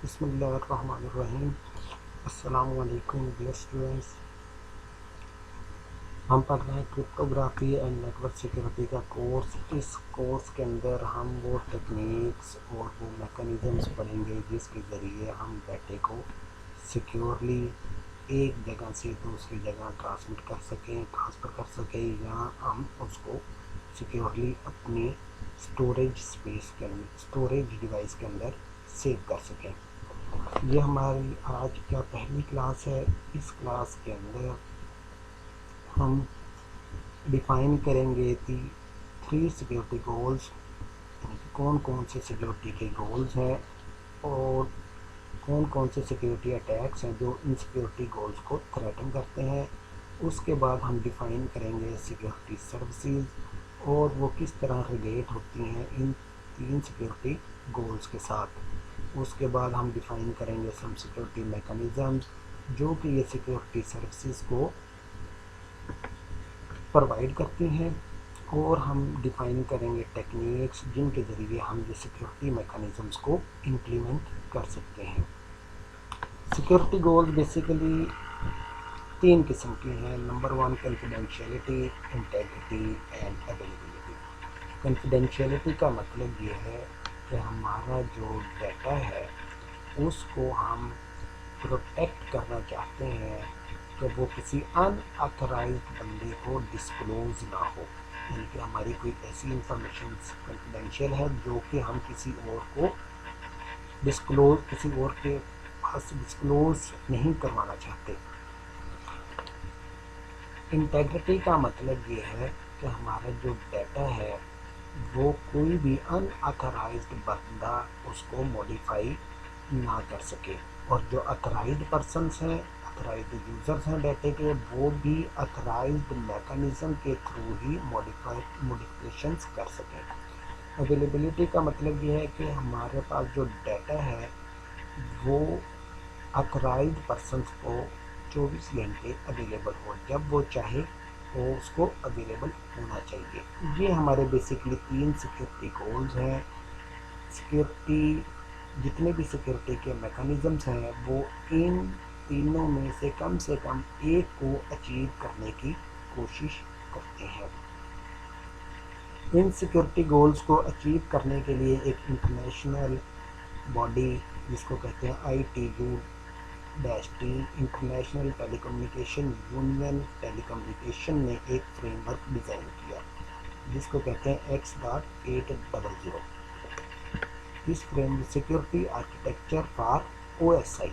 बिस्मिल्लाहिर्रहमानिर्रहीम। अस्सलामु अलैकुम डियर स्टूडेंट्स। हम पढ़ रहे हैं क्रिप्टोग्राफी एंड नेटवर्क सिक्योरिटी का कोर्स। इस कोर्स के अंदर हम वो टेक्निक्स और वो मैकेनिज़म्स पढ़ेंगे जिसके ज़रिए हम डाटे को सिक्योरली एक जगह से दूसरी जगह ट्रांसफ़र कर सकें या हम उसको सिक्योरली अपनी स्टोरेज डिवाइस के अंदर सेव कर सकें। ये हमारी आज का पहली क्लास है। इस क्लास के अंदर हम डिफाइन करेंगे थ्री सिक्योरिटी गोल्स, कौन कौन से सिक्योरिटी के गोल्स हैं और कौन कौन से सिक्योरिटी अटैक्स हैं जो इन सिक्योरिटी गोल्स को थ्रेटन करते हैं। उसके बाद हम डिफाइन करेंगे सिक्योरिटी सर्विसेज और वो किस तरह रिलेट होती हैं इन तीन सिक्योरिटी गोल्स के साथ। उसके बाद हम डिफाइन करेंगे सम सिक्योरिटी मैकेनिज़म्स जो कि ये सिक्योरिटी सर्विसेज को प्रोवाइड करती हैं और हम डिफाइन करेंगे टेक्निक्स जिनके ज़रिए हम ये सिक्योरिटी मैकेनिज़म्स को इम्प्लीमेंट कर सकते हैं। सिक्योरिटी गोल्स बेसिकली तीन किस्म की हैं। Number 1 confidentiality, integrity and availability. Confidentiality का मतलब ये है कि हमारा जो डाटा है उसको हम प्रोटेक्ट करना चाहते हैं कि वो किसी अनऑथराइज्ड बंदे को डिस्क्लोज ना हो, यानी कि हमारी कोई ऐसी इंफॉर्मेशन कॉन्फिडेंशियल है जो कि हम किसी और के पास डिस्क्लोज नहीं करवाना चाहते। इंटेग्रिटी का मतलब ये है कि हमारा जो डाटा है वो कोई भी अनऑथराइज्ड बंदा उसको मॉडिफाई ना कर सके और जो अथराइज्ड पर्सनस हैं, अथराइज्ड यूज़र्स हैं डाटे के, वो भी अथराइज्ड मैकेनिज़्म के थ्रू ही मॉडिफिकेशंस कर सकें। अवेलेबिलिटी का मतलब ये है कि हमारे पास जो डाटा है वो अथराइज्ड पर्सनस को 24 घंटे अवेलेबल हो, जब वो चाहे वो उसको अवेलेबल होना चाहिए। ये हमारे बेसिकली तीन सिक्योरिटी गोल्स हैं। सिक्योरिटी जितने भी सिक्योरिटी के मैकेनिज़म्स हैं वो इन तीनों में से कम एक को अचीव करने की कोशिश करते हैं। इन सिक्योरिटी गोल्स को अचीव करने के लिए एक इंटरनेशनल बॉडी जिसको कहते हैं ITU-T, international telecommunication union telecommunication ने एक फ्रेमवर्क डिज़ाइन किया जिसको कहते हैं X.800। इस framework security architecture for OSI।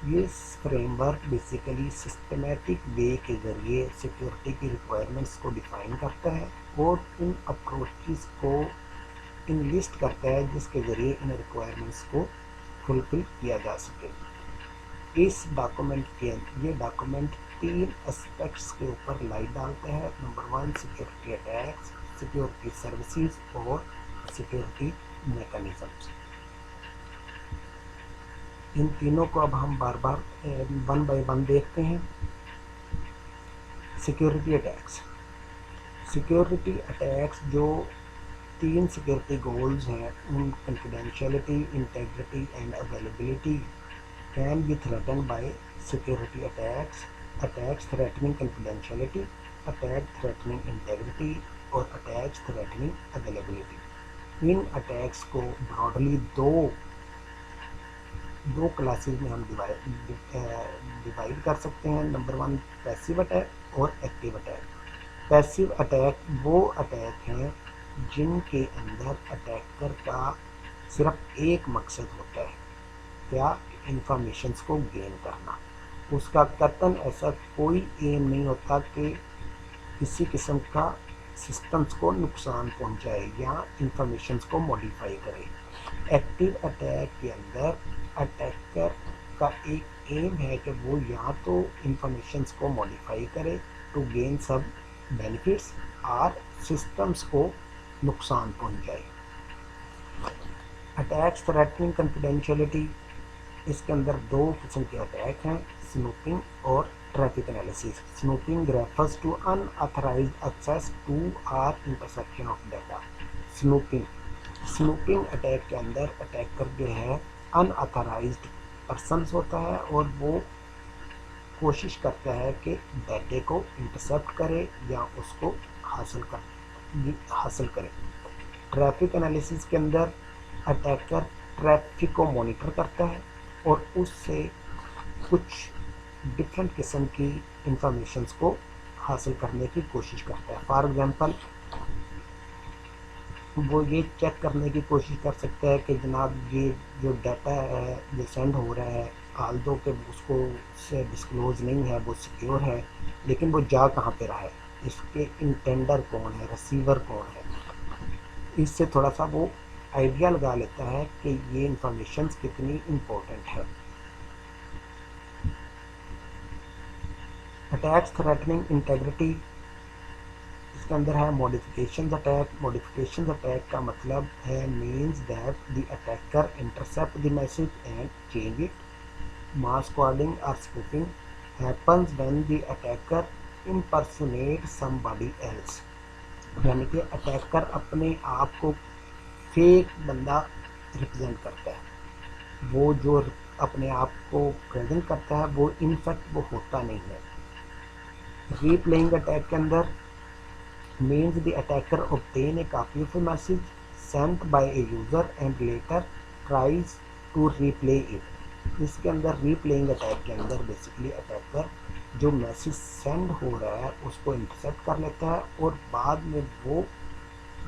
ये फ्रेमवर्क बेसिकली सिस्टमेटिक वे के ज़रिए सिक्योरिटी की रिक्वायरमेंट्स को डिफ़ाइन करता है और इन अप्रोचेस को इनलिस्ट करता है जिसके ज़रिए इन रिक्वायरमेंट्स को फुलफिल किया जा सके। इस ये डॉक्यूमेंट तीन एस्पेक्ट्स के ऊपर लाइट डालता है। Number 1 security attacks, security services और सिक्योरिटी मैकेनिज़म्स। इन तीनों को अब हम बार बार वन बाय वन देखते हैं। सिक्योरिटी अटैक्स जो तीन सिक्योरिटी गोल्स हैं उन confidentiality, integrity and availability can be threaten bye security attacks threatening confidentiality, attack threatening integrity और अटैक्स थ्रेटनिंग अवेलेबिलिटी। इन अटैक्स को ब्रॉडली दो क्लासेस में हम डिवाइड कर सकते हैं। नंबर 1 पैसिव अटैक और एक्टिव अटैक। पैसिव अटैक वो अटैक हैं जिनके अंदर अटैकर का सिर्फ एक मकसद होता है, क्या, इंफॉर्मेशंस को गेन करना। उसका कतन ऐसा कोई एम नहीं होता कि किसी किस्म का सिस्टम्स को नुकसान पहुंचाए या इंफॉर्मेशंस को मॉडिफाई करे। एक्टिव अटैक के अंदर अटैकर का एक एम है कि वो या तो इंफॉर्मेशंस को मॉडिफाई करे टू गेन सब बेनिफिट्स और सिस्टम्स को नुकसान पहुंचाए। अटैक्स थ्रेटनिंग कॉन्फिडेंशियलिटी, इसके अंदर दो किस्म के अटैक हैं, स्नूपिंग और traffic analysis. Snooping refers to unauthorised access to और interception of data. Snooping attack के अंदर अटैकर जो है अनऑथराइज्ड पर्सन्स होता है और वो कोशिश करता है कि डाटे को इंटरसेप्ट करे या उसको हासिल करे। ट्रैफिक एनालिसिस के अंदर अटैकर ट्रैफिक को मॉनिटर करता है और उससे कुछ डिफरेंट किस्म की इंफॉर्मेशंस को हासिल करने की कोशिश करता है। फॉर एग्जांपल वो ये चेक करने की कोशिश कर सकता है कि जनाब ये जो डाटा है जो सेंड हो रहा है हाल दो कि उसको से डिस्क्लोज नहीं है, वो सिक्योर है, लेकिन वो जा कहाँ पे रहा है, इसके इंटेंडर कौन है, रिसीवर कौन है। इससे थोड़ा सा वो आइडिया लगा लेता है कि ये इंफॉर्मेशन कितनी इम्पोर्टेंट है। अटैक्स थ्रेटनिंग इंटेग्रिटी, इसके अंदर है मॉडिफिकेशन अटैक। मॉडिफिकेशन अटैक का मतलब है means that the attacker intercept the message and change it. Masquerading और spoofing happens when the attacker impersonate somebody else, यानी कि अटैकर अपने आप को फेक बंदा रिप्रेजेंट करता है। वो जो अपने आप को प्रेजेंट करता है वो इनफैक्ट वो होता नहीं है। रीप्लेइंग अटैक के अंदर means the attacker obtain a copy of a message sent by a user and later tries to replay it। इसके अंदर रीप्लेइंग अटैक के अंदर बेसिकली अटैकर जो मैसेज सेंड हो रहा है उसको इंटरसेप्ट कर लेता है और बाद में वो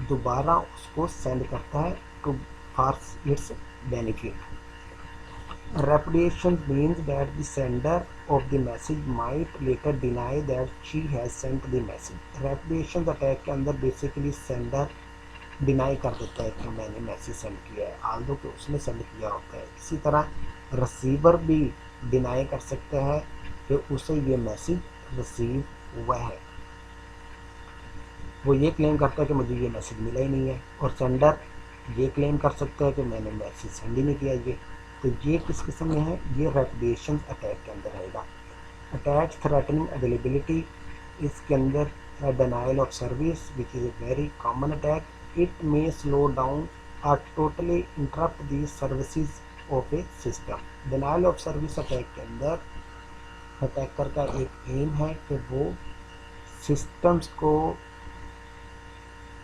दोबारा उसको सेंड करता है to for its benefit. Repudiation means that the sender of the message might later deny that she has sent the message। Repudiation attack के अंदर बेसिकली सेंडर डिनाई कर देता है कि मैंने मैसेज सेंड किया है, हाल दो कि उसने सेंड किया होता है। इसी तरह रिसीवर भी डिनाई कर सकता है कि उसे ये मैसेज रिसीव हुआ है, वो ये क्लेम करता है कि मुझे ये मैसेज मिला ही नहीं है, और सेंडर ये क्लेम कर सकता है कि मैंने मैसेज सेंड ही नहीं किया। ये तो ये किस किस्म में है, ये रेपुटेशन अटैक के अंदर रहेगा। अटैक्स थ्रेटनिंग अवेलेबिलिटी, इसके अंदर है denial of service which is a very common attack. It may slow down और totally interrupt the services of a system. Denial of service attack के अंदर अटैकर का एक एम है कि वो सिस्टम्स को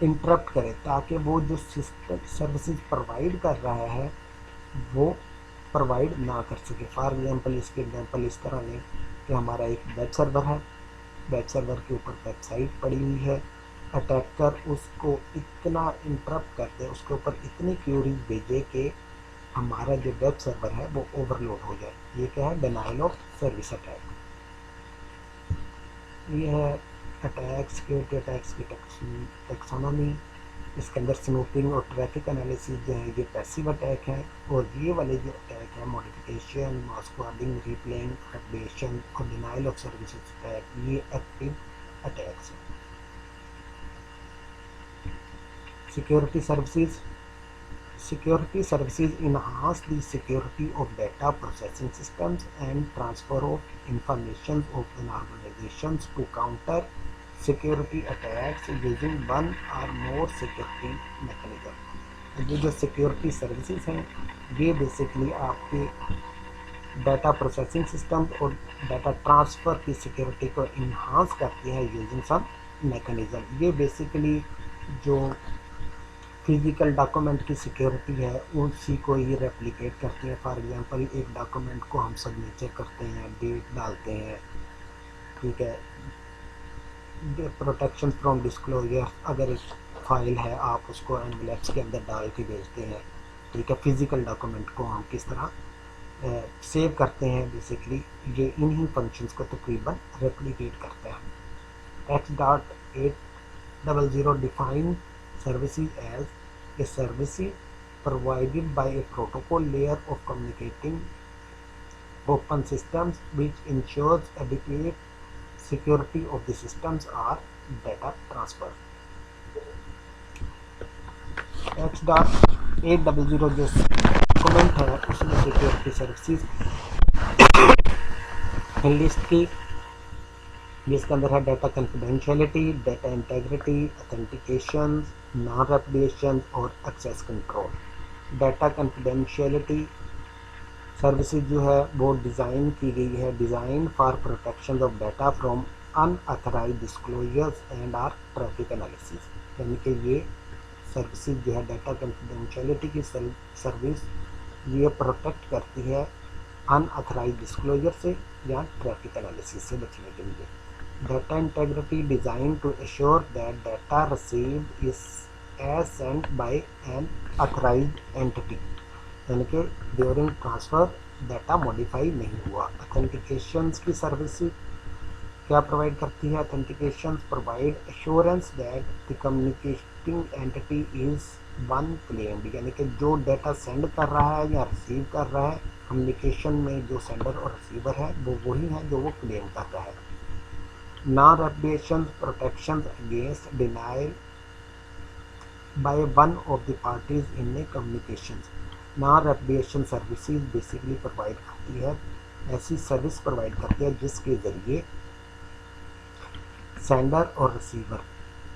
इंटरप्ट करे ताकि वो जो सिस्टम सर्विसेज प्रोवाइड कर रहा है वो प्रोवाइड ना कर सके। फॉर एग्जांपल इसके एग्जांपल इस तरह लें कि हमारा एक वेब सर्वर है, वेब सर्वर के ऊपर वेबसाइट पड़ी हुई है, अटैकर उसको इतना इंटरप्ट कर दे, उसके ऊपर इतनी क्यूरीज भेजे कि हमारा जो वेब सर्वर है वो ओवरलोड हो जाए। ये क्या है, डिनाइल ऑफ सर्विस अटैक। ये है अटैक सिक्योरिटी अटैक्स की टेक्सोनॉमी। इसके अंदर स्नूपिंग और ट्रैफिक एनालिसिस जो है ये पैसिव अटैक है, और ये वाले जो अटैक है मॉडिफिकेशन, मास कोडिंग, रीप्लेइंग, रेपुडिएशन और डिनाइल ऑफ सर्विसेज अटैक, ये एक्टिव अटैक्स हैं। Security services, security services enhance the security of data processing systems and transfer of information of an organizations to counter security attacks using one or more security mechanism। ये जो security services हैं ये basically आपके data processing system और data transfer की security को enhance करती है यूजिंग सम मैकेनिज़्म। ये बेसिकली जो फिज़िकल डॉक्यूमेंट की सिक्योरिटी है उसी को ही रेप्लिकेट करती है। फॉर एग्जांपल एक डॉक्यूमेंट को हम सिग्नेचर करते हैं, डेट डालते हैं, ठीक है, प्रोटेक्शन फ्रॉम डिस्क्लोजर, अगर एक फाइल है आप उसको एनवेलप्स के अंदर डाल के भेजते हैं, ठीक है। फिज़िकल डॉक्यूमेंट को हम किस तरह सेव करते हैं, बेसिकली ये इन्हीं फंक्शंस को तकरीबन रेप्लिकेट करता है। X.800 define services as a service provided by a protocol layer of communicating open systems which ensures adequate security of the systems or data transfer। X.800 जो डॉक्यूमेंट है उसमें सिक्योरिटी सर्विसेज लिस्ट की, जिसके अंदर है data confidentiality, data integrity, authentication, non repudiation और access control. Data confidentiality services जो है वो डिज़ाइन की गई है, design for protection of data from unauthorised disclosures and or traffic analysis. यानी कि ये सर्विसेज जो है डाटा कॉन्फिडेंशियलिटी की सर्विस ये प्रोटेक्ट करती है अनऑथराइज्ड डिस्क्लोजर से या ट्रैफिक एनालिसिस से बचने के लिए। Data integrity designed to assure that data received is as sent by an authorised entity, यानी कि ड्यूरिंग ट्रांसफ़र डाटा मॉडिफाई नहीं हुआ। ऑथेंटिकेशंस की सर्विस क्या प्रोवाइड करती है? Authentications provide assurance that the communicating entity is one claimed, यानी कि जो डाटा सेंड कर रहा है या रिसीव कर रहा है, कम्युनिकेशन में जो सेंडर और रिसीवर है वो वही है जो वो क्लेम कर रहा है। Non repudiation protection against denial by one of the parties in a communication. Non repudiation services basically provide करती है, ऐसी सर्विस प्रोवाइड करती है जिसके ज़रिए सेंडर और रिसीवर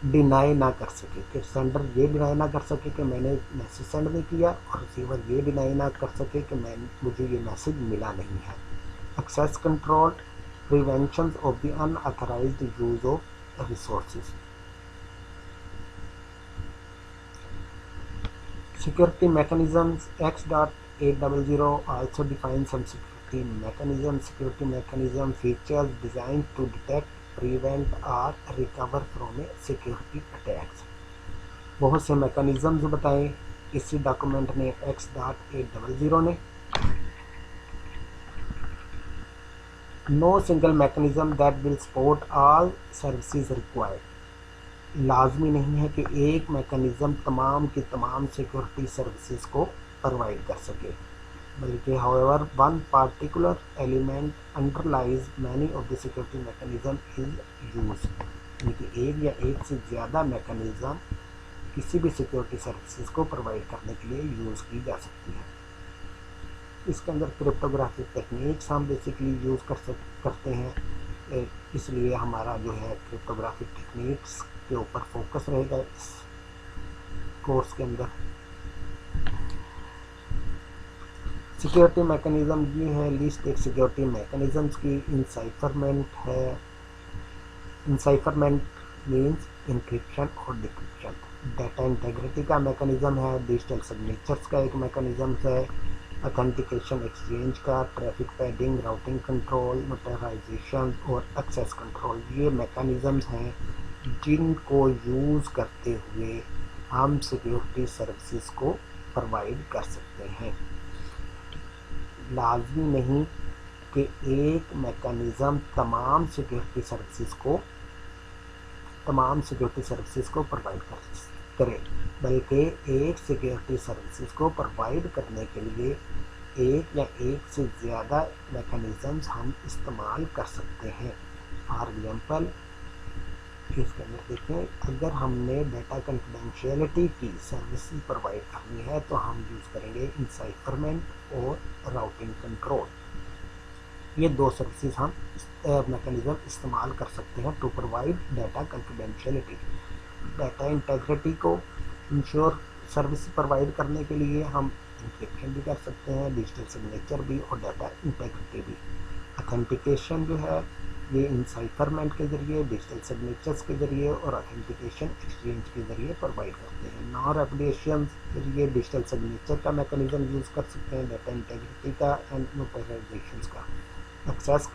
डिनाई ना कर सके, कि सेंडर ये डिनाई ना कर सके कि मैंने मैसेज सेंड नहीं किया और रिसीवर ये डिनाई ना कर सके कि मुझे ये मैसेज मिला नहीं है। Access control prevention of the unauthorised use of resources. Security mechanisms X.800 also defines some security mechanisms. Security mechanism features designed to detect, prevent or recover from a security attacks. बहुत से mechanisms बताए इसी document ने X.800 ने। No single mechanism that will support all services required. लाजमी नहीं है कि एक मैकेनिज़्म तमाम की तमाम सिक्योरिटी सर्विसेज को प्रोवाइड कर सके, बल्कि however one particular element underlies many of the security mechanism is use, यानी कि एक या एक से ज़्यादा मैकेनिज़्म किसी भी सिक्योरिटी सर्विसेज को प्रोवाइड करने के लिए यूज़ की जा सकती है। इसके अंदर क्रिप्टोग्राफिक टेक्निक्स हम बेसिकली यूज़ करते हैं, इसलिए हमारा जो है क्रिप्टोग्राफिक टेक्निक्स के ऊपर फोकस रहेगा इस कोर्स के अंदर। सिक्योरिटी मैकेनिज्म ये है लिस्ट एक सिक्योरिटी मैकेनिज्म्स की। इनसाइफरमेंट है, इनसाइफरमेंट मीन्स इंक्रिप्शन और डिक्रिप्शन। डाटा इंटेग्रिटी का मैकेनिज्म है, डिजिटल सिग्नेचर्स का एक मैकेनिज्म है, ऑथेंटिकेशन एक्सचेंज का, traffic padding, routing control, notarisation और एक्सेस कंट्रोल। ये मैकेनिज्म्स हैं जिनको यूज़ करते हुए हम सिक्योरिटी सर्विसेज को प्रोवाइड कर सकते हैं। लाजमी नहीं कि एक मैकेनिज़्म तमाम सिक्योरिटी सर्विसेज को प्रोवाइड करे, बल्कि एक सिक्योरिटी सर्विसेज को प्रोवाइड करने के लिए एक या एक से ज़्यादा मैकेनिज़म्स हम इस्तेमाल कर सकते हैं। फॉर एग्जांपल इसके अंदर देखें, अगर हमने डाटा कॉन्फिडेंशियलिटी की सर्विसेज प्रोवाइड करनी है तो हम यूज़ करेंगे इनसाइफरमेंट और राउटिंग कंट्रोल। ये दो सर्विसेज हम मैकेनिज़्म इस्तेमाल कर सकते हैं to provide data confidentiality. Data integrity को इंश्योर सर्विस प्रोवाइड करने के लिए हम इंक्रिप्शन भी कर सकते हैं, डिजिटल सिग्नेचर भी और डाटा इंटेग्रिटी भी। ऑथेंटिकेशन जो है ये इनसाइफरमेंट के ज़रिए, डिजिटल सिग्नेचर्स के ज़रिए और ऑथेंटिकेशन एक्सचेंज के ज़रिए प्रोवाइड करते हैं। नॉन रेपुडिएशन के लिए डिजिटल सिग्नेचर का मैकेनिज़्म यूज़ कर सकते हैं, डाटा इंटेग्रिटी का एंड नोटराइजेशन का। एक्सेस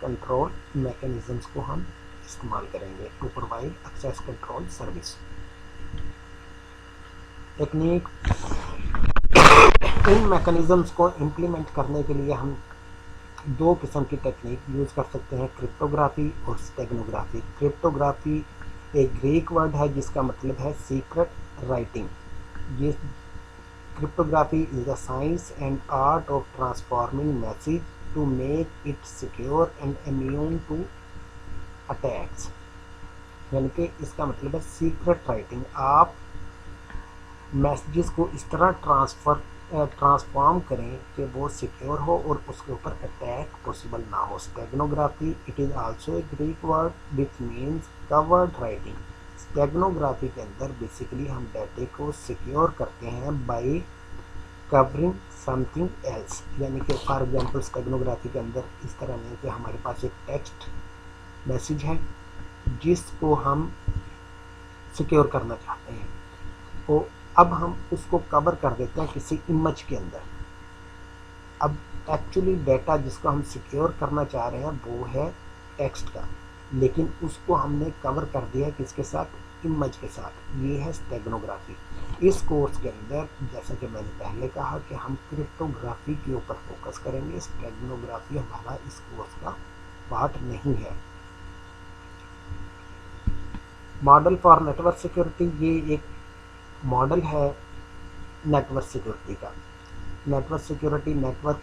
कंट्रोल मैकेनिज़म्स को हम इस्तेमाल करेंगे to provide access control service. Technique, इन मैकेनिज़म्स को इम्प्लीमेंट करने के लिए हम दो किस्म की टेक्निक यूज़ कर सकते हैं, क्रिप्टोग्राफी और स्टेगनोग्राफी। क्रिप्टोग्राफी एक ग्रीक वर्ड है जिसका मतलब है सीक्रेट राइटिंग। ये cryptography is the science and art of transforming message to make it secure and immune to attacks, यानी कि इसका मतलब है सीक्रेट राइटिंग। आप मैसेजेस को इस तरह ट्रांसफॉर्म करें कि वो सिक्योर हो और उसके ऊपर अटैक पॉसिबल ना हो। Steganography, it is also a Greek word which means covered writing. Steganography के अंदर बेसिकली हम डाटे को सिक्योर करते हैं बाय कवरिंग समथिंग एल्स, यानी कि फॉर एग्जांपल स्टेगनोग्राफी के अंदर इस तरह नहीं कि हमारे पास एक टेक्स्ट मैसेज है जिसको हम सिक्योर करना चाहते हैं, तो अब हम उसको कवर कर देते हैं किसी इमेज के अंदर। अब एक्चुअली डाटा जिसको हम सिक्योर करना चाह रहे हैं वो है टेक्स्ट का, लेकिन उसको हमने कवर कर दिया है किसके साथ, इमेज के साथ। ये है स्टेगनोग्राफी। इस कोर्स के अंदर जैसा कि मैंने पहले कहा कि हम क्रिप्टोग्राफी के ऊपर फोकस करेंगे, स्टेगनोग्राफी हमारा इस कोर्स का पार्ट नहीं है। मॉडल फॉर नेटवर्क सिक्योरिटी, ये एक मॉडल है नेटवर्क सिक्योरिटी का। नेटवर्क सिक्योरिटी, नेटवर्क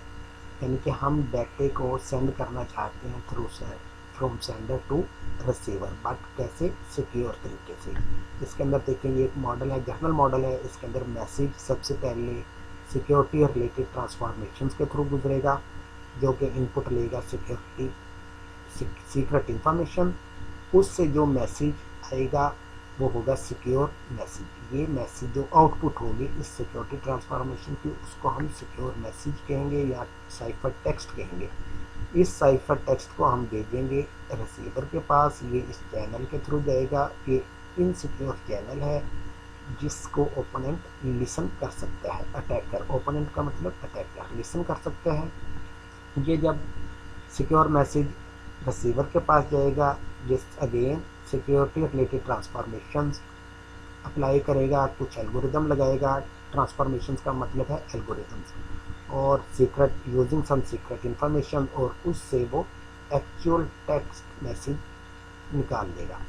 यानी कि हम डाटे को सेंड करना चाहते हैं through from sender to receiver, but कैसे, सिक्योर तरीके से। इसके अंदर देखेंगे एक मॉडल है, जनरल मॉडल है। इसके अंदर मैसेज सबसे पहले सिक्योरिटी रिलेटेड ट्रांसफॉर्मेशंस के थ्रू गुजरेगा, जो कि इनपुट लेगा सिक्योरिटी सीक्रेट इंफॉर्मेशन। उससे जो मैसेज आएगा वो होगा सिक्योर मैसेज। ये मैसेज जो आउटपुट होगी इस सिक्योरिटी ट्रांसफॉर्मेशन की, उसको हम सिक्योर मैसेज कहेंगे या साइफर टेक्स्ट कहेंगे। इस साइफर टेक्स्ट को हम भेजेंगे रिसीवर के पास, ये इस चैनल के थ्रू जाएगा। ये इनसिक्योर चैनल है जिसको ओपोनेंट लिसन कर सकता है, अटैकर। ओपोनेंट का मतलब अटैकर, लिसन कर सकता है। ये जब सिक्योर मैसेज रिसीवर के पास जाएगा, जिस again security related transformations apply करेगा, कुछ एल्गोरिदम लगाएगा। ट्रांसफॉर्मेशंस का मतलब है एल्गोरिदम्स, और secret using some secret information, और उससे वो एक्चुअल टेक्स्ट मैसेज निकाल देगा।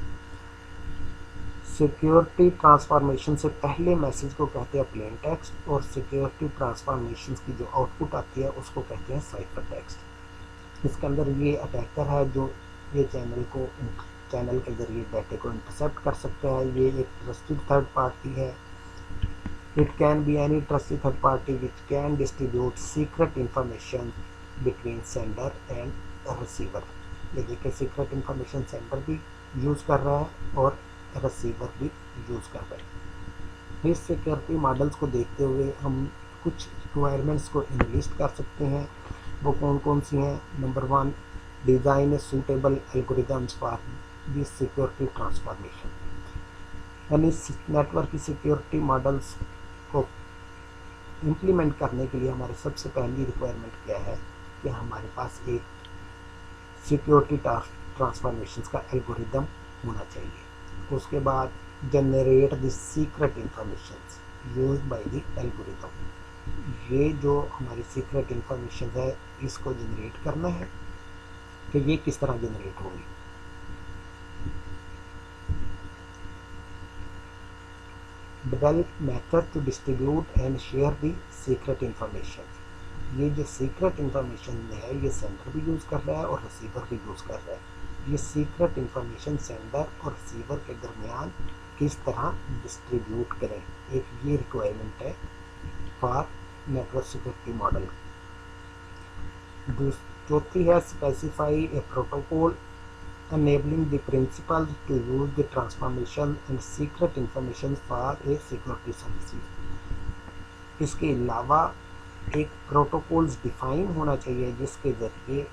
सिक्योरिटी ट्रांसफॉर्मेशन से पहले मैसेज को कहते हैं प्लेन टेक्स्ट, और सिक्योरिटी ट्रांसफॉर्मेशन की जो आउटपुट आती है उसको कहते हैं साइफर टेक्स्ट। इसके अंदर ये अटैकर है जो ये चैनल के जरिए डाटे को इंटरसेप्ट कर सकता है। ये एक ट्रस्टेड थर्ड पार्टी है। It can be any trusted third party which can distribute secret information between sender and receiver. ये देखिए सीक्रेट इंफॉर्मेशन सेंडर भी यूज़ कर रहा है और रिसीवर भी यूज़ कर रहा है। इस सिक्योरिटी मॉडल्स को देखते हुए हम कुछ रिक्वायरमेंट्स को इनलिस्ट कर सकते हैं। वो कौन कौन सी हैं? Number 1, design suitable algorithms for this security transformation, यानी नेटवर्क की सिक्योरिटी मॉडल्स को इम्प्लीमेंट करने के लिए हमारे सबसे पहली रिक्वायरमेंट क्या है कि हमारे पास एक सिक्योरिटी ट्रांसफॉर्मेशन का एल्गोरिदम होना चाहिए। उसके बाद generate the secret information used by the algorithm. ये जो हमारी सीक्रेट इंफॉर्मेशन है इसको जनरेट करना है कि ये किस तरह जनरेट होगी। Develop method to distribute and share the secret information. ये जो सीक्रेट इंफॉर्मेशन है ये सेंडर भी यूज़ कर रहा है और रिसीवर भी यूज़ कर रहा है। ये सीक्रेट इंफॉर्मेशन सेंडर और रिसीवर के दरमियान किस तरह डिस्ट्रीब्यूट करें, एक ये रिक्वायरमेंट है फॉर नेटवर्क सिक्योरिटी मॉडल। चौथी है specify a protocol enabling the principals to use the transformation and secret information for a security services। इसके अलावा एक प्रोटोकॉल्स डिफाइन होना चाहिए जिसके ज़रिए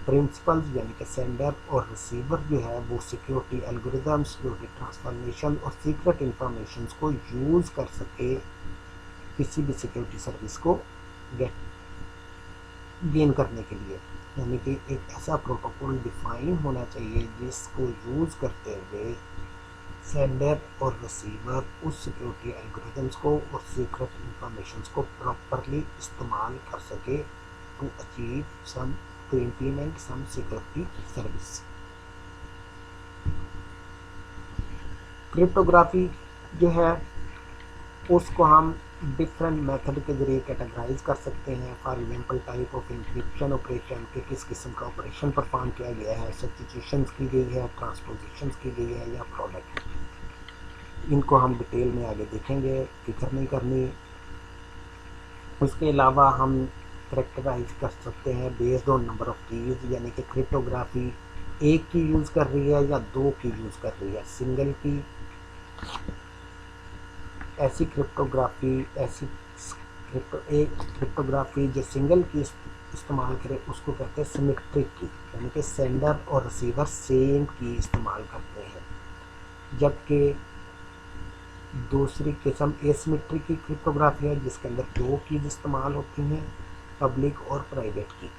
प्रिंसिपल्स यानी कि सेंडर और रिसीवर जो है वो सिक्योरिटी एल्गोरिदम, सिक्योरिटी ट्रांसफॉर्मेशन और सीक्रेट इंफॉर्मेशन को यूज़ कर सके किसी भी सिक्योरिटी सर्विस को गेन करने के लिए। यानी कि एक ऐसा प्रोटोकॉल डिफाइन होना चाहिए जिसको यूज़ करते हुए सेंडर और रिसीवर उस सिक्योरिटी एल्गोरिदम्स को और सीक्रेट इंफॉर्मेशंस को प्रॉपरली इस्तेमाल कर सके to achieve some to implement some security service. Cryptography जो है उसको हम डिफरेंट मेथड के जरिए कैटेगराइज कर सकते हैं। For example type of encryption operation के किस किस्म का ऑपरेशन परफॉर्म किया गया है, सब्स्टिट्यूशंस की गई है, ट्रांसपोजिशंस की गई है या प्रोडक्ट। इनको हम डिटेल में आगे देखेंगे कि करनी करनी। उसके अलावा हम कैरेक्टराइज कर सकते हैं based on number of keys, यानी कि क्रिप्टोग्राफी एक की यूज़ कर रही है या दो की यूज़ कर रही है, सिंगल की। ऐसी क्रिप्टोग्राफी, ऐसी क्रिप्टोग्राफी जो सिंगल की इस्तेमाल करे उसको कहते हैं सिमेट्रिक की, यानी कि सेंडर और रिसीवर सेम की इस्तेमाल करते हैं। जबकि दूसरी किस्म एसिमेट्रिक की क्रिप्टोग्राफी है जिसके अंदर दो कीज इस्तेमाल होती हैं, पब्लिक और प्राइवेट की।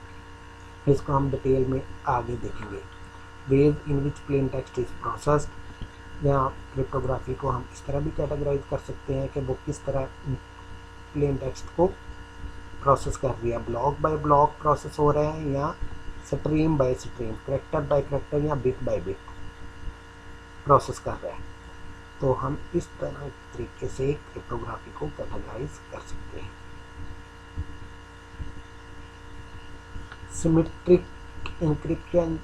इसको हम डिटेल में आगे देखेंगे। Ways in which plain text is processed, या क्रिप्टोग्राफी को हम इस तरह भी कैटेगराइज कर सकते हैं कि वो किस तरह प्लेन टेक्स्ट को प्रोसेस कर रही है, ब्लॉक बाय ब्लॉक प्रोसेस हो रहे हैं या stream by stream, character by character या बिट बाय बिट प्रोसेस कर रहे हैं। तो हम इस तरह तरीके से क्रिप्टोग्राफी को कैटेगराइज कर सकते हैं। Symmetric encryption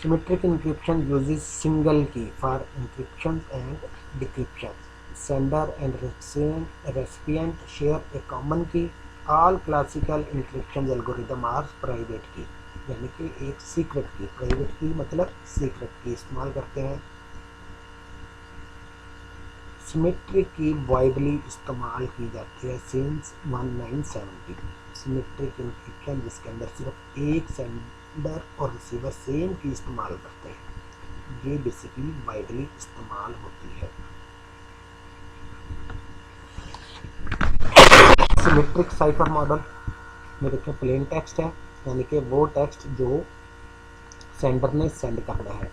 Symmetric encryption uses single key for encryption and decryption. Sender and recipient share a common key. All classical encryption algorithm are private key, यानी कि एक सीक्रेट की, प्राइवेट की मतलब सीक्रेट की इस्तेमाल करते हैं। सिमेट्रिक की वाइडली इस्तेमाल की जाती है सिंस 1970। सिमेट्रिक इंक्रिप्शन जिसके अंदर सिर्फ एक सेंडर और रिसीवर सेम की इस्तेमाल करते हैं, ये बेसिकली वाइडली इस्तेमाल होती है। सिमेट्रिक साइफर मॉडल में देखिए प्लेन टेक्स्ट है, यानी कि वो टेक्स्ट जो सेंडर ने सेंड करना है,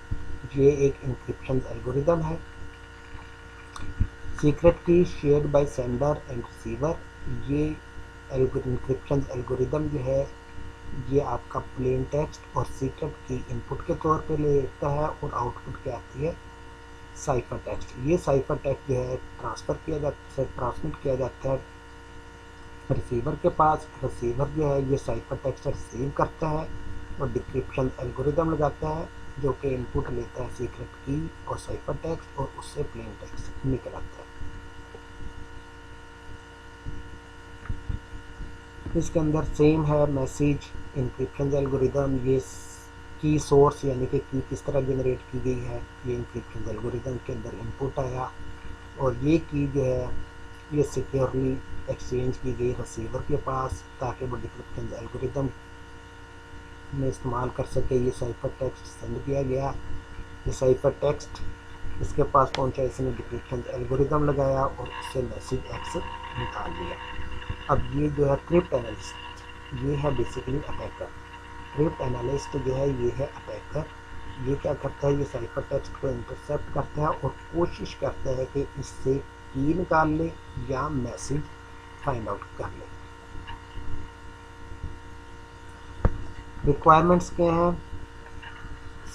ये एक इंक्रिप्शन एल्गोरिदम है। सीक्रेट की shared by sender and receiver, ये इंक्रिप्शन एल्गोरिदम जो है ये आपका प्लेन टेक्स्ट और सीक्रेट की इनपुट के तौर पे लेता है और आउटपुट क्या आती है, साइफर टेक्स्ट। ये साइफर टेक्स्ट जो है ट्रांसमिट किया जाता है रिसीवर के पास। रिसीवर जो है ये साइफर टेक्स्ट रिसीव करता है और डिक्रिप्शन एल्गोरिदम लगाता है जो कि इनपुट लेता है सीक्रेट की और साइफर टेक्स्ट और उससे प्लेन टेक्स्ट निकल आता है। इसके अंदर सेम है मैसेज इंक्रिप्शन एल्गोरिदम, ये की सोर्स यानी कि की किस तरह जनरेट की गई है, ये इंक्रिप्शन एल्गोरिदम के अंदर इनपुट आया और ये की जो है ये सिक्योरली एक्सचेंज की गई रिसीवर के पास ताकि वो डिक्रिप्शन एल्गोरिदम में इस्तेमाल कर सके। ये साइफर टेक्स्ट सेंड किया गया, ये साइफर टेक्स्ट इसके पास पहुंचा, इसने डिक्रिप्शन एल्गोरिदम लगाया और उससे मैसेज एक्स निकाल लिया। अब ये जो है क्रिप्ट एनालिस्ट, ये है बेसिकली अटैकर। क्रिप्ट एनालिस्ट जो है ये है अटैकर। ये क्या करता है, ये साइफर टेक्स्ट को इंटरसेप्ट करता है और कोशिश करता है कि इससे की निकाल ले या मैसेज फाइंड आउट कर ले। रिक्वायरमेंट्स क्या हैं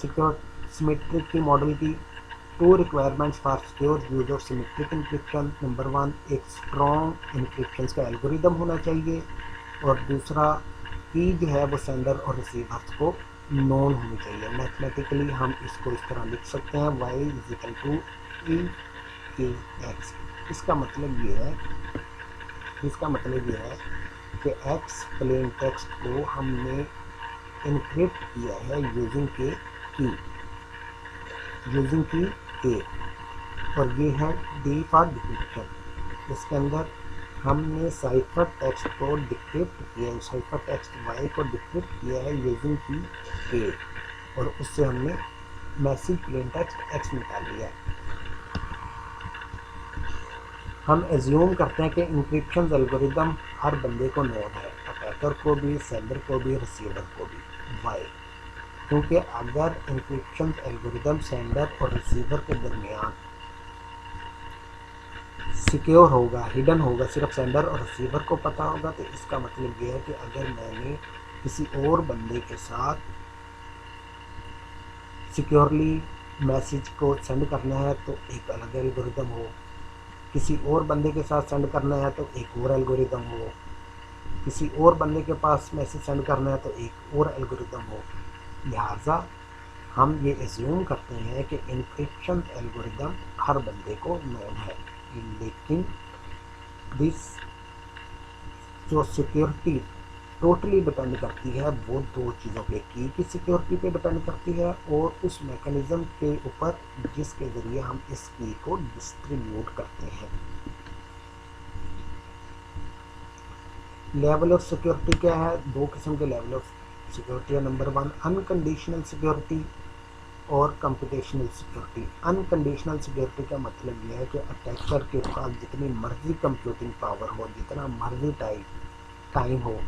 सिक्योर सिमेट्रिक की मॉडल की? Two requirements for secure use of symmetric encryption. Number 1, एक स्ट्रॉन्ग इंक्रिप्शन का एल्गोरिदम होना चाहिए और दूसरा की जो है वो सेंडर और रिसीवर्स को नोन होनी चाहिए। मैथमेटिकली हम इसको इस तरह लिख सकते हैं y = e(x). इसका मतलब ये है कि x प्लेन टेक्स्ट को हमने इनक्रिप्ट किया है यूजिंग की a और ये है d फॉर डिक्रिप्शन। इसके अंदर हमने साइफर टेक्स्ट को डिक्रिप्ट किया, साइफर टेक्स्ट y को डिक्रिप्ट किया है यूजिंग की a और उससे हमने मैसेज प्लेन टेक्स्ट x निकाल लिया। हम एज्यूम करते हैं कि इंक्रिप्शन एल्गोरिदम हर बंदे को नोन है, अटैकर को भी, सेंडर को भी, रिसीवर को भी। वाई? क्योंकि अगर इंक्रिप्शन एल्गोरिदम सेंडर और रिसीवर के दरमियान सिक्योर होगा, हिडन होगा, सिर्फ सेंडर और रिसीवर को पता होगा, तो इसका मतलब ये है कि अगर मैंने किसी और बंदे के साथ सिक्योरली मैसेज को सेंड करना है तो एक अलग एल्गोरिदम हो, किसी और बंदे के साथ सेंड करना है तो एक और एल्गोरिदम हो, किसी और बंदे के पास मैसेज सेंड करना है तो एक और एल्गोरिदम हो। लिहाजा हम ये एज्यूम करते हैं कि इंक्रिप्शन एल्गोरिदम हर बंदे को नोन है, लेकिन दिस जो सिक्योरिटी टोटली डिपेंड करती है वो दो चीज़ों पे, की सिक्योरिटी पे डिपेंड करती है और उस मैकेनिज्म के ऊपर जिसके ज़रिए हम इस की को डिस्ट्रीब्यूट करते हैं। लेवल ऑफ सिक्योरिटी क्या है? दो किस्म के लेवल ऑफ सिक्योरिटी है। नंबर 1 अनकंडीशनल सिक्योरिटी और कंप्यूटेशनल सिक्योरिटी। अनकंडीशनल सिक्योरिटी का मतलब यह है कि अटैकर के पास जितनी मर्जी कंप्यूटिंग पावर हो, जितना मर्जी टाइम हो,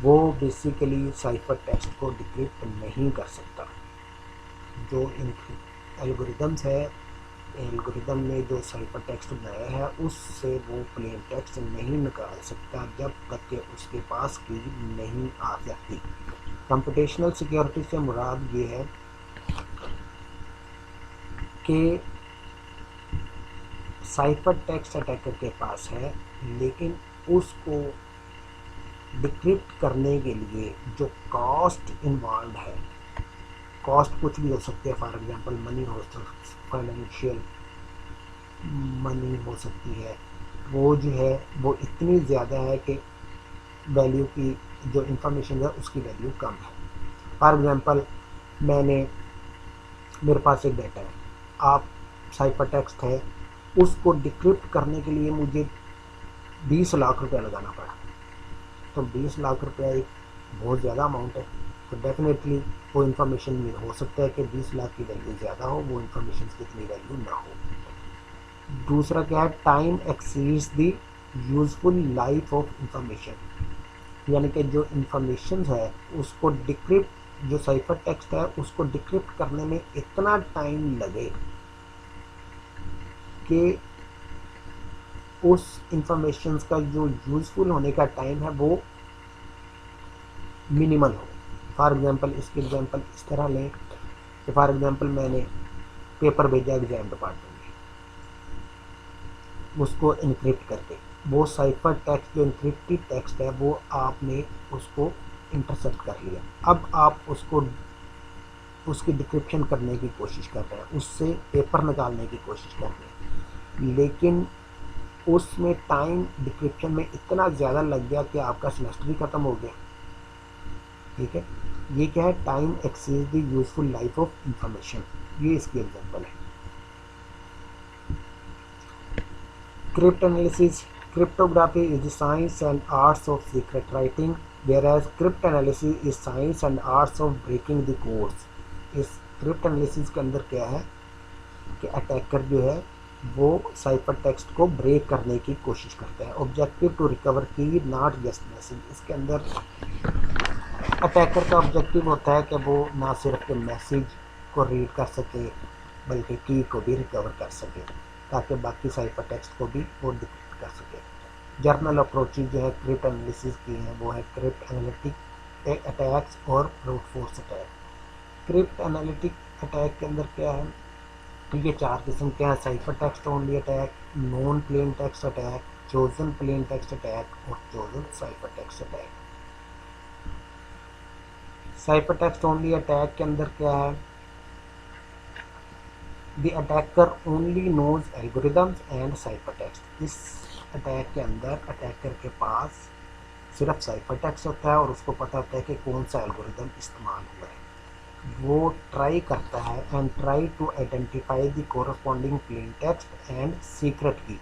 वो बेसिकली साइफर टेक्स्ट को डिक्रिप्ट नहीं कर सकता। जो एल्गोरिदम्स है, एल्गोरिदम ने जो साइफर टेक्स्ट बनाया है उससे वो प्लेन टेक्स्ट नहीं निकाल सकता जब तक कि उसके पास की नहीं आ जाती। कंप्यूटेशनल सिक्योरिटी से मुराद ये है कि साइफर टेक्स्ट अटैकर के पास है, लेकिन उसको डिक्रिप्ट करने के लिए जो कॉस्ट इन्वॉल्व है, कॉस्ट कुछ भी हो सकती है, फॉर एग्जांपल मनी हो सकती, फाइनेंशियल मनी हो सकती है, वो जो है वो इतनी ज़्यादा है कि वैल्यू की जो इंफॉर्मेशन है उसकी वैल्यू कम है। फॉर एग्जांपल मेरे पास एक डाटा है, आप साइफर टेक्स्ट है, उसको डिक्रिप्ट करने के लिए मुझे 20 लाख रुपया लगाना पड़ा। तो 20 लाख रुपया एक बहुत ज़्यादा अमाउंट है, तो डेफिनेटली वो इन्फॉर्मेशन में हो सकता है कि 20 लाख की वैल्यू ज़्यादा हो, वो इन्फॉर्मेशन की इतनी वैल्यू ना हो। दूसरा क्या है? Time exceeds the useful life of information, यानी कि जो इंफॉर्मेशन है उसको डिक्रिप्ट, जो साइफर टेक्स्ट है उसको डिक्रिप्ट करने में इतना टाइम लगे कि उस इंफॉर्मेशन का जो यूजफुल होने का टाइम है वो मिनिमल हो। फॉर एग्जांपल इसके एग्जांपल इस तरह लें कि फॉर एग्जांपल मैंने पेपर भेजा एग्जाम डिपार्टमेंट में, उसको इनक्रिप्ट करके, वो साइफर टेक्स्ट जो इनक्रिप्टेड टेक्स्ट है वो आपने उसको इंटरसेप्ट कर लिया। अब आप उसकी डिक्रिप्शन करने की कोशिश कर रहे हैं, उससे पेपर निकालने की कोशिश कर रहे हैं, लेकिन उसमें टाइम डिक्रिप्शन में इतना ज़्यादा लग गया कि आपका सेमेस्टर ही ख़त्म हो गया। ठीक है, ये क्या है? Time exceeds the useful life of information, ये इसकी एग्जांपल है। Cryptanalysis, cryptography is the science and arts of secret writing, whereas cryptanalysis is science and arts of breaking the codes. इस क्रिप्ट एनालिसिस के अंदर क्या है कि attacker जो है वो साइफर टेक्स्ट को ब्रेक करने की कोशिश करता है। ऑब्जेक्टिव टू रिकवर की, नॉट जस्ट मैसेज। इसके अंदर अटैकर का ऑब्जेक्टिव होता है कि वो ना सिर्फ मैसेज को रीड कर सके बल्कि की को भी रिकवर कर सके, ताकि बाकी साइफर टेक्स्ट को भी वो डिक्रिप्ट कर सके। जर्नल अप्रोचेज जो है क्रिप्ट एनालिसिस की हैं वो है क्रिप्ट एनालिटिक अटैक्स और brute force attack. Cryptanalytic attack के अंदर क्या है? ये 4 किस्म के हैं: ciphertext only attack, known plaintext attack, chosen plaintext attack और chosen ciphertext attack. Ciphertext only attack के अंदर क्या है? The attacker only knows algorithms and ciphertext. इस अटैक के अंदर अटैकर के पास सिर्फ साइफर टेक्स्ट होता है और उसको पता होता है कि कौन सा एल्गोरिदम इस्तेमाल हुआ है। वो ट्राई करता है and try to identify the corresponding plain text and secret key,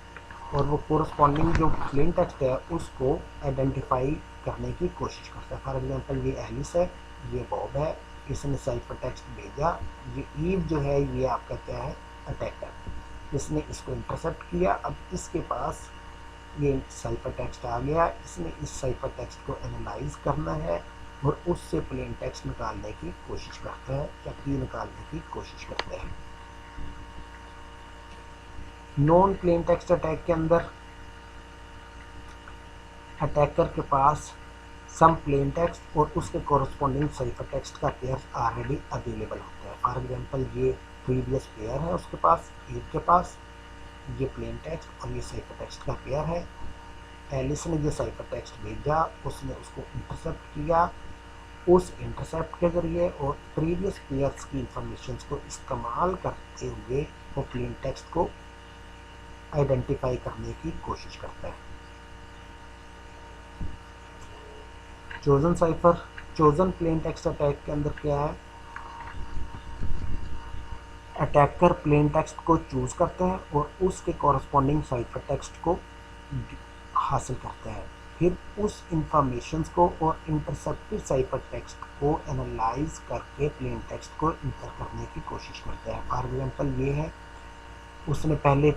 और वो कोरस्पॉन्डिंग जो प्लेन टेक्स्ट है उसको आइडेंटिफाई करने की कोशिश करता है। फॉर एग्जांपल ये एलिस है, ये बॉब है, इसने साइफर टेक्स्ट भेजा, ये ईव जो है ये आपका क्या है? अटैकर, इसने इसको इंटरसेप्ट किया। अब इसके पास ये साइफर टेक्स्ट आ गया, इसने इस साइफर टेक्स्ट को एनालाइज करना है और उससे प्लेन टेक्स्ट निकालने की कोशिश करता है या की निकालने की कोशिश करता है। नॉन प्लेन टेक्स्ट अटैक के अंदर अटैकर के पास सम प्लेन टेक्स्ट और उसके कोरस्पॉन्डिंग साइफर टेक्स्ट का पेयर ऑलरेडी अवेलेबल होता है। फॉर एग्जांपल ये प्रीवियस पेयर है उसके पास, ईव के पास ये प्लेन टेक्स्ट और ये साइफर टेक्स्ट का पेयर है। एलिस ने जो साइफर टेक्स्ट भेजा उसने उसको इंटरसेप्ट किया, उस इंटरसेप्ट के ज़रिए और प्रीवियस पेयर्स की इंफॉर्मेशन को इस्तेमाल करते हुए वो प्लेन टेक्स्ट को आइडेंटिफाई करने की कोशिश करता है। Chosen cipher, chosen plaintext attack के अंदर क्या है, अटैकर प्लेन टेक्स्ट को चूज करता है और उसके कॉरस्पॉन्डिंग साइफर टेक्स्ट को हासिल करता है, फिर उस इंफॉर्मेशन को और इंटरसेप्टेड साइफर टेक्स्ट को एनालाइज करके प्लेन टेक्स्ट को इंटर करने की कोशिश करता है। फॉर एग्जांपल ये है, उसने पहले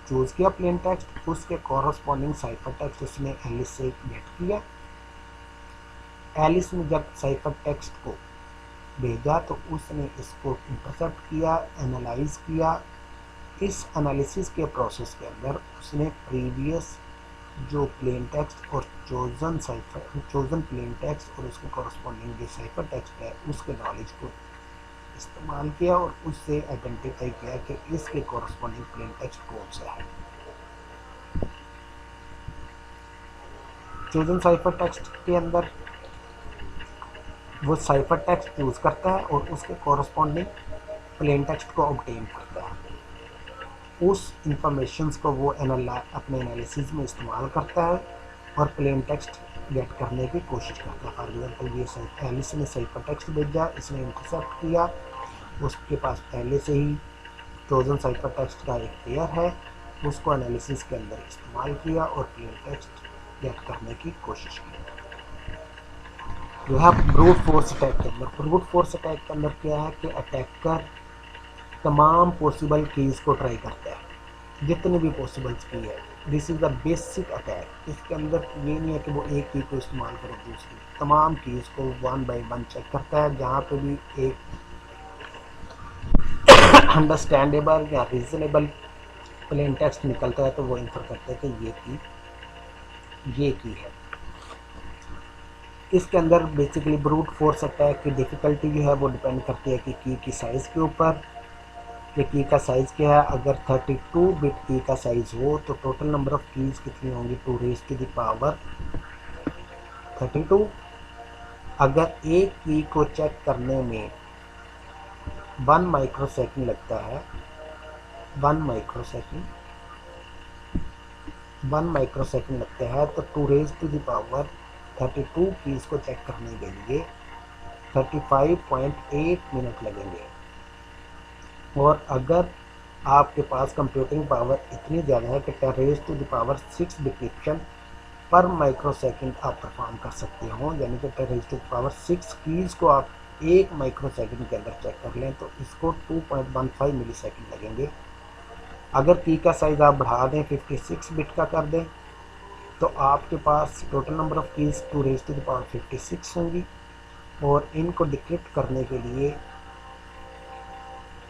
चूज किया प्लेन टेक्स्ट, उसके कॉरस्पॉन्डिंग साइफर टेक्स्ट उसने एलिस से गेट किया। एलिस ने जब साइफर टेक्स्ट को भेजा तो उसने इसको इंटरसेप्ट किया, एनालाइज किया। इस एनालिसिस के प्रोसेस के अंदर उसने प्रीवियस जो प्लेन टेक्स्ट और चोजन प्लेन टेक्स्ट और उसके कॉरस्पॉन्डिंग जो साइफर टेक्स्ट है उसके नॉलेज को इस्तेमाल किया और उससे आइडेंटिफाई किया कि इसके कॉरस्पॉन्डिंग प्लेन टेक्स्ट कौन सा है। चोजन साइफर टेक्स्ट के अंदर वो साइफर टेक्स्ट चूज करता है और उसके कॉरस्पॉन्डिंग प्लेन टेक्स्ट को ऑब्टेन करता है। उस इंफॉर्मेशंस को वो अपने एनालिसिस में इस्तेमाल करता है और प्लेन टेक्स्ट गेट करने की कोशिश करता है। फॉर एग्जाम्पल ये एलिस ने साइफर टेक्स्ट भेजा, इसने इंटरसेप्ट किया, उसके पास पहले से ही चोजन साइफर टेक्स्ट का एक पेयर है, उसको एनालिसिस के अंदर इस्तेमाल किया और प्लेन टेक्स्ट गेट करने की कोशिश की। जो है ब्रूट फोर्स अटैक के अंदर, ब्रूट फोर्स अटैक के अंदर क्या है कि अटैकर तमाम पॉसिबल कीज को ट्राई करता है, जितने भी पॉसिबल की है। This is the basic attack. इसके अंदर ये नहीं है कि वो एक की को इस्तेमाल करे, दूसरी तमाम कीज को वन बाय वन चेक करता है। जहाँ पे भी एक अंडरस्टैंडेबल या रीजनेबल प्लेन टेक्स्ट निकलता है तो वो इंफर करता है कि ये की है। इसके अंदर बेसिकली ब्रूट फोर्स अटैक की डिफ़िकल्टी जो है वो डिपेंड करती है कि की साइज़ के ऊपर, कि की का साइज़ क्या है। अगर 32 बिट की का साइज़ हो तो टोटल नंबर ऑफ कीज़ कितनी होंगी, 2 रेज़ टू द पावर 32। अगर एक की को चेक करने में 1 माइक्रोसेकंड लगता है, 1 माइक्रोसेकंड लगता है, तो 2 raise to the power 32 keys को चेक करने के लिए 35.8 मिनट लगेंगे। और अगर आपके पास कंप्यूटिंग पावर इतनी ज़्यादा है कि 10 raise to the power 6 decryption पर माइक्रोसेकंड आप परफॉर्म कर सकते हो, यानी कि 10 raise to the power 6 keys को आप 1 माइक्रोसेकंड के अंदर चेक कर लें तो इसको 2.15 मिली सेकेंड लगेंगे। अगर की का साइज़ आप बढ़ा दें, 56 बिट का कर दें, तो आपके पास total number of keys 2 raise to the power 56 होंगी और इनको डिक्रिप्ट करने के लिए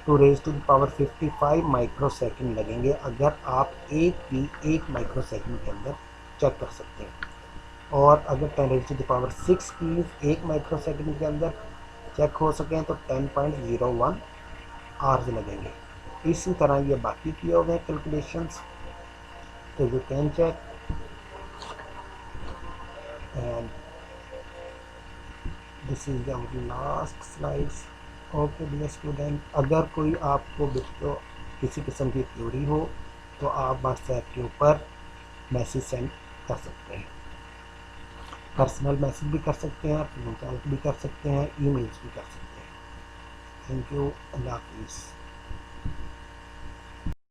2 raise to the power 55 microsecond लगेंगे। अगर आप एक की 1 माइक्रोसेकंड के अंदर चेक कर सकते हैं, और अगर 10 रेज़ टू द पावर 6 की 1 माइक्रोसेकंड के अंदर चेक हो सकें तो 10.01 आवर्स लगेंगे। इसी तरह ये बाकी किए हुए हैं कैलकुलेशंस, तो you can check. And this is our last slides. Okay dear student, अगर कोई आपको बच्चों किसी किस्म की क्वेरी हो तो आप व्हाट्सएप के ऊपर मैसेज सेंड कर सकते हैं, पर्सनल मैसेज भी कर सकते हैं, फोन कॉल भी कर सकते हैं, ईमेल्स भी कर सकते हैं। थैंक यू, अल्लाह हाफिज़।